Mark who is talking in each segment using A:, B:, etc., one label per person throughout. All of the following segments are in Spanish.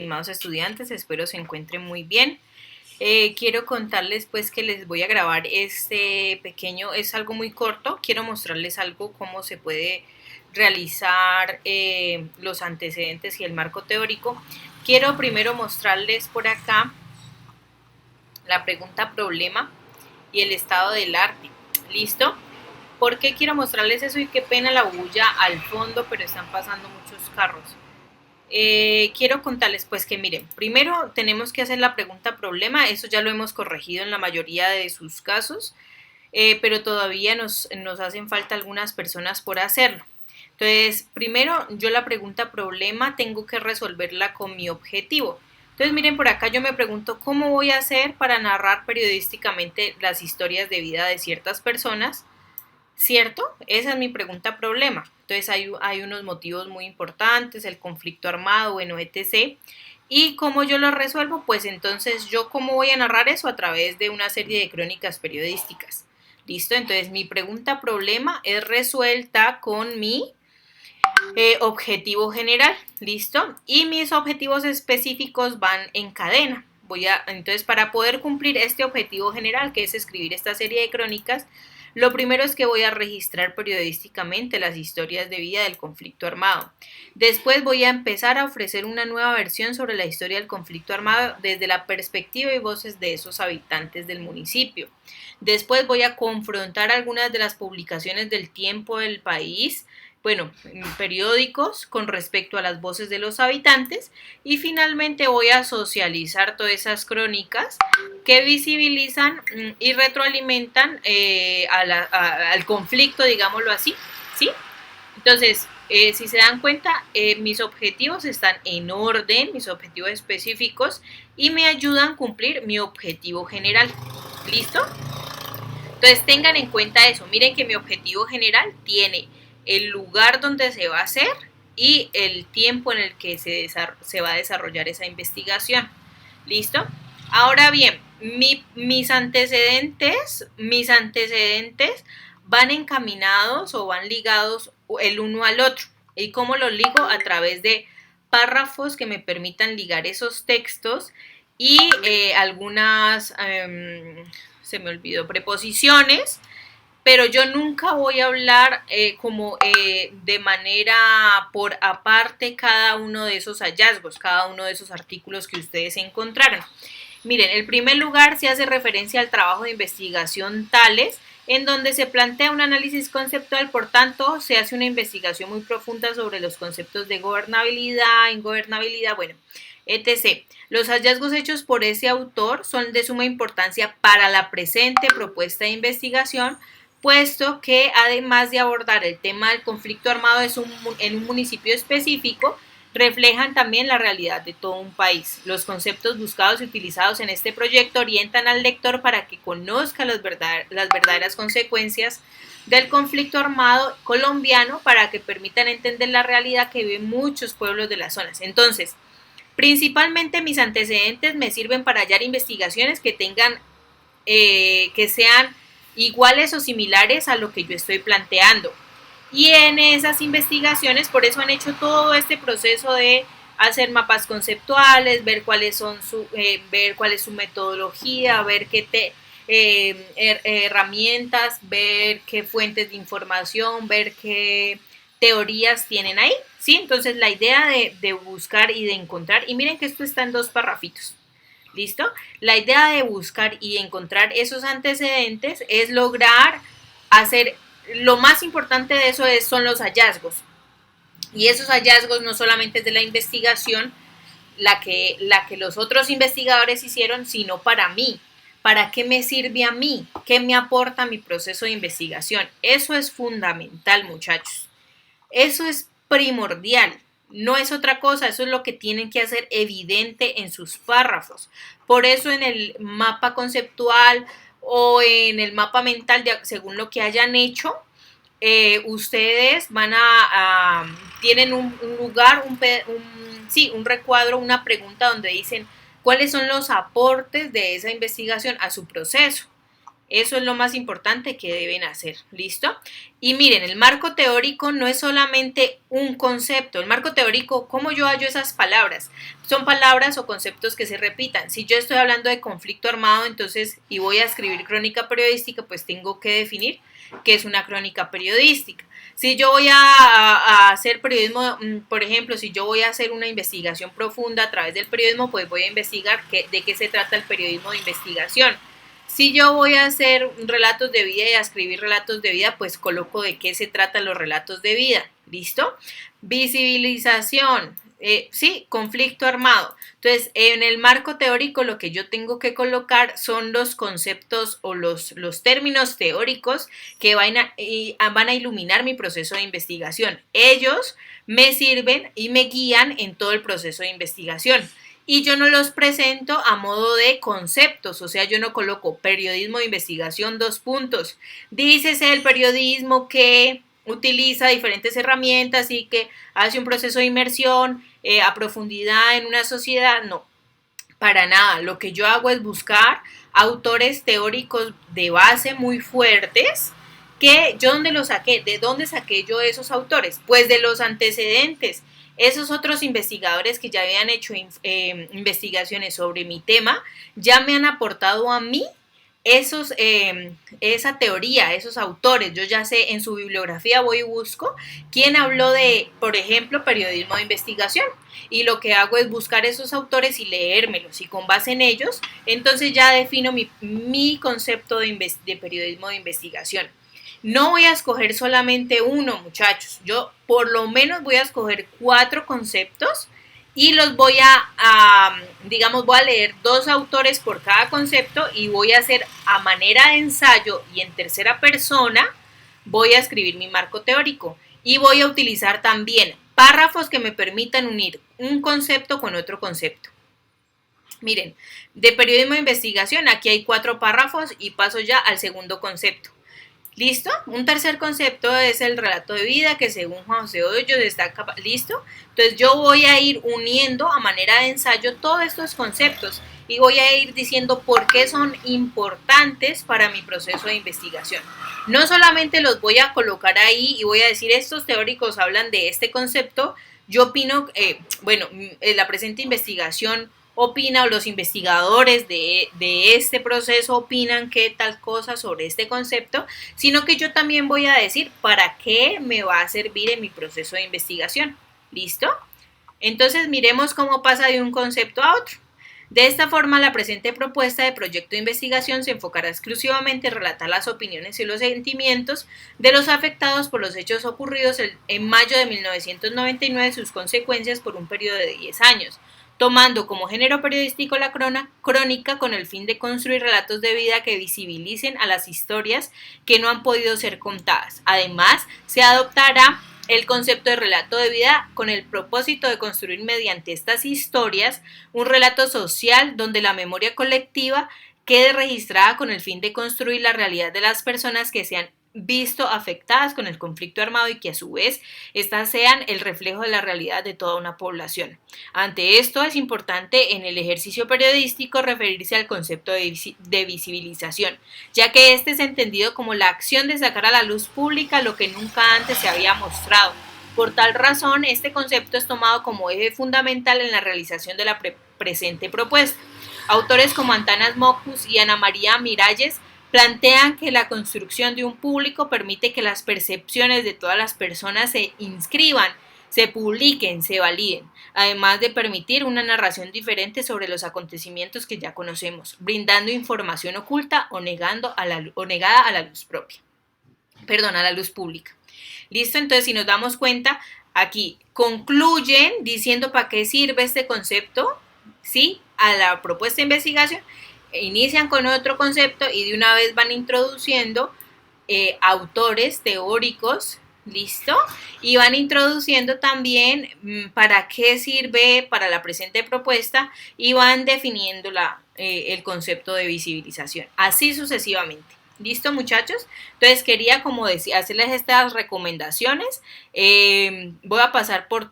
A: Estimados estudiantes, espero se encuentren muy bien. Quiero contarles pues que les voy a grabar este pequeño, es algo muy corto, quiero mostrarles algo cómo se puede realizar los antecedentes y el marco teórico. Quiero primero mostrarles por acá la pregunta problema y el estado del arte. ¿Listo? ¿Por qué quiero mostrarles eso? Y qué pena la bulla al fondo, pero están pasando muchos carros. Quiero contarles pues que miren, primero tenemos que hacer la pregunta problema, eso ya lo hemos corregido en la mayoría de sus casos, pero todavía nos hacen falta algunas personas por hacerlo. Entonces, primero yo la pregunta problema tengo que resolverla con mi objetivo. Entonces, miren, por acá yo me pregunto cómo voy a hacer para narrar periodísticamente las historias de vida de ciertas personas. ¿Cierto? Esa es mi pregunta problema. Entonces hay unos motivos muy importantes, el conflicto armado, bueno, etc. ¿Y cómo yo lo resuelvo? Pues entonces yo cómo voy a narrar eso a través de una serie de crónicas periodísticas. ¿Listo? Entonces mi pregunta problema es resuelta con mi objetivo general. ¿Listo? Y mis objetivos específicos van en cadena. Entonces, para poder cumplir este objetivo general, que es escribir esta serie de crónicas, lo primero es que voy a registrar periodísticamente las historias de vida del conflicto armado. Después voy a empezar a ofrecer una nueva versión sobre la historia del conflicto armado desde la perspectiva y voces de esos habitantes del municipio. Después voy a confrontar algunas de las publicaciones del tiempo del país, bueno, periódicos con respecto a las voces de los habitantes, y finalmente voy a socializar todas esas crónicas que visibilizan y retroalimentan al conflicto, digámoslo así, ¿sí? Entonces, si se dan cuenta, mis objetivos están en orden, mis objetivos específicos, y me ayudan a cumplir mi objetivo general. ¿Listo? Entonces tengan en cuenta eso, miren que mi objetivo general tiene el lugar donde se va a hacer y el tiempo en el que se va a desarrollar esa investigación. ¿Listo? Ahora bien, mis antecedentes van encaminados o van ligados el uno al otro. ¿Y cómo los ligo? A través de párrafos que me permitan ligar esos textos y algunas se me olvidó, preposiciones, pero yo nunca voy a hablar de manera por aparte cada uno de esos hallazgos, cada uno de esos artículos que ustedes encontraron. Miren, en primer lugar se hace referencia al trabajo de investigación Tales, en donde se plantea un análisis conceptual, por tanto, se hace una investigación muy profunda sobre los conceptos de gobernabilidad, ingobernabilidad, bueno, etc. Los hallazgos hechos por ese autor son de suma importancia para la presente propuesta de investigación, puesto que además de abordar el tema del conflicto armado en un municipio específico, reflejan también la realidad de todo un país. Los conceptos buscados y utilizados en este proyecto orientan al lector para que conozca las verdaderas consecuencias del conflicto armado colombiano, para que permitan entender la realidad que viven muchos pueblos de las zonas. Entonces, principalmente mis antecedentes me sirven para hallar investigaciones que tengan, que sean iguales o similares a lo que yo estoy planteando. Y en esas investigaciones, por eso han hecho todo este proceso de hacer mapas conceptuales, ver cuál es su metodología, ver qué herramientas, ver qué fuentes de información, ver qué teorías tienen ahí, ¿sí? Entonces la idea de buscar y de encontrar, y miren que esto está en 2 parrafitos, ¿listo? La idea de buscar y encontrar esos antecedentes es lograr hacer, lo más importante de eso son los hallazgos. Y esos hallazgos no solamente es de la investigación, la que los otros investigadores hicieron, sino para mí. ¿Para qué me sirve a mí? ¿Qué me aporta mi proceso de investigación? Eso es fundamental, muchachos. Eso es primordial. No es otra cosa, eso es lo que tienen que hacer evidente en sus párrafos. Por eso en el mapa conceptual o en el mapa mental, según lo que hayan hecho, ustedes tienen un lugar, un recuadro, una pregunta donde dicen cuáles son los aportes de esa investigación a su proceso. Eso es lo más importante que deben hacer, ¿listo? Y miren, el marco teórico no es solamente un concepto. El marco teórico, ¿cómo yo hallo esas palabras? Son palabras o conceptos que se repitan. Si yo estoy hablando de conflicto armado, entonces, y voy a escribir crónica periodística, pues tengo que definir qué es una crónica periodística. Si yo voy a hacer periodismo, por ejemplo, si yo voy a hacer una investigación profunda a través del periodismo, pues voy a investigar de qué se trata el periodismo de investigación. Si yo voy a hacer relatos de vida y a escribir relatos de vida, pues coloco de qué se tratan los relatos de vida. ¿Listo? Visibilización. Sí, conflicto armado. Entonces, en el marco teórico lo que yo tengo que colocar son los conceptos o los términos teóricos que van a iluminar mi proceso de investigación. Ellos me sirven y me guían en todo el proceso de investigación. Y yo no los presento a modo de conceptos, o sea, yo no coloco periodismo de investigación, dos puntos. Dícese el periodismo que utiliza diferentes herramientas y que hace un proceso de inmersión a profundidad en una sociedad. No, para nada. Lo que yo hago es buscar autores teóricos de base muy fuertes. Que yo dónde los saqué, ¿de dónde saqué yo esos autores? Pues de los antecedentes. Esos otros investigadores que ya habían hecho investigaciones sobre mi tema, ya me han aportado a mí esa teoría, esos autores. Yo ya sé, en su bibliografía voy y busco quién habló de, por ejemplo, periodismo de investigación. Y lo que hago es buscar esos autores y leérmelos. Y con base en ellos, entonces ya defino mi concepto de periodismo de investigación. No voy a escoger solamente uno, muchachos. Yo por lo menos voy a escoger 4 conceptos y los voy digamos, voy a leer 2 autores por cada concepto y voy a hacer a manera de ensayo y en tercera persona voy a escribir mi marco teórico y voy a utilizar también párrafos que me permitan unir un concepto con otro concepto. Miren, de periodismo de investigación, aquí hay 4 párrafos y paso ya al segundo concepto. ¿Listo? Un tercer concepto es el relato de vida que según Juan José Hoyos está listo. Entonces yo voy a ir uniendo a manera de ensayo todos estos conceptos y voy a ir diciendo por qué son importantes para mi proceso de investigación. No solamente los voy a colocar ahí y voy a decir estos teóricos hablan de este concepto. Yo opino, la presente investigación opina o los investigadores de este proceso opinan qué tal cosa sobre este concepto, sino que yo también voy a decir para qué me va a servir en mi proceso de investigación. ¿Listo? Entonces miremos cómo pasa de un concepto a otro. De esta forma, la presente propuesta de proyecto de investigación se enfocará exclusivamente en relatar las opiniones y los sentimientos de los afectados por los hechos ocurridos en mayo de 1999 y sus consecuencias por un periodo de 10 años, tomando como género periodístico la crónica con el fin de construir relatos de vida que visibilicen a las historias que no han podido ser contadas. Además, se adoptará el concepto de relato de vida con el propósito de construir mediante estas historias un relato social donde la memoria colectiva quede registrada con el fin de construir la realidad de las personas que se han visto afectadas con el conflicto armado y que a su vez éstas sean el reflejo de la realidad de toda una población. Ante esto es importante en el ejercicio periodístico referirse al concepto de visibilización, ya que este es entendido como la acción de sacar a la luz pública lo que nunca antes se había mostrado. Por tal razón, este concepto es tomado como eje fundamental en la realización de la presente propuesta. Autores como Antanas Mockus y Ana María Miralles plantean que la construcción de un público permite que las percepciones de todas las personas se inscriban, se publiquen, se validen, además de permitir una narración diferente sobre los acontecimientos que ya conocemos, brindando información oculta o negada a la luz a la luz pública. ¿Listo? Entonces, si nos damos cuenta, aquí concluyen diciendo para qué sirve este concepto, ¿sí? A la propuesta de investigación. Inician con otro concepto y de una vez van introduciendo autores teóricos, ¿listo? Y van introduciendo también para qué sirve para la presente propuesta y van definiendo el concepto de visibilización, así sucesivamente. ¿Listo, muchachos? Entonces quería, como decía, hacerles estas recomendaciones. Voy a pasar por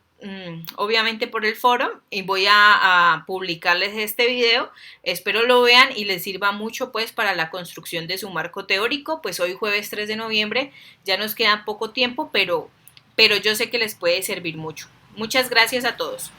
A: obviamente por el foro, y voy a publicarles este video. Espero lo vean y les sirva mucho pues para la construcción de su marco teórico. Pues hoy jueves 3 de noviembre ya nos queda poco tiempo, pero yo sé que les puede servir mucho. Muchas gracias a todos.